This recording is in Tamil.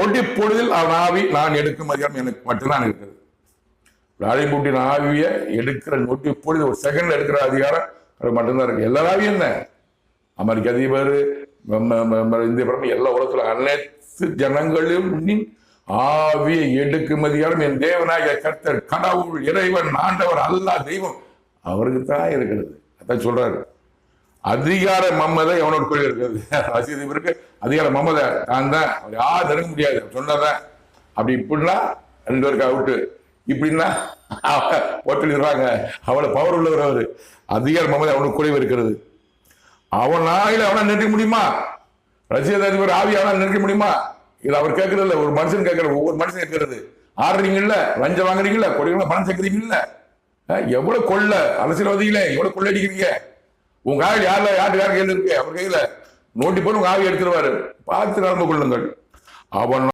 நொடி பொழுதில் அவன் ஆவி நான் எடுக்கும் அதிகாரம் எனக்கு மட்டும்தான் இருக்கிறது. ராஜபூட்டின் ஆவிய எடுக்கிற நொடி பொழுது ஒரு செகண்ட் எடுக்கிற அதிகாரம் அது மட்டும்தான் இருக்கு. எல்லா ஆவியும் என்ன, அமெரிக்க அதிபர், இந்திய பிரதமர், எல்லா உலகத்துல அனைத்து ஜனங்களும் ஆவியை எடுக்கும் அதிகாரம் என் தேவனாகிய கர்த்தர், கடவுள், இறைவன், ஆண்டவர், அல்லாஹ், தெய்வம் அவருக்கு தான் இருக்கிறது. அதான் சொல்றாரு. அதிகார மம்மதை எவனோட கோயில் இருக்கிறது. அதிபருக்கு அதிகார மம்மதை நான் தான், அவர் யாரும் நெருங்க முடியாது சொன்னதான். அப்படி இப்படின்னா 2 பேருக்கு அவுட்டு, இப்படின்னா போட்டுறாங்க. அவளை பவர் உள்ளவர் அவரு. அதிகார மம்மதை அவனுக்கு குறைவு இருக்கிறது. அவன் நாயில அவனை நிறுத்த முடியுமா? ரஷ்ய அதிபர் ஆவி அவனை நிறுத்த முடியுமா? இது அவர் கேட்கறது இல்லை, ஒரு மனுஷன் கேட்கறது, ஒவ்வொரு மனுஷன் கேட்கறது. ஆடுறீங்கல்ல, லஞ்சம் வாங்குறீங்கல்ல, கொடிகளை பணம் சேர்க்குறீங்கல்ல, எவ்வளவு கொள்ள அரசியல்வாதிகளே, எவ்வளவு கொள்ளை அடிக்கிறீங்க. உங்க ஆள் யாரு கையில் இருக்கு? அவர் கையில நோட்டி போட்டு உங்க ஆவி எடுத்துருவாரு. பார்த்து நடந்து கொள்ளுங்கள். அவன்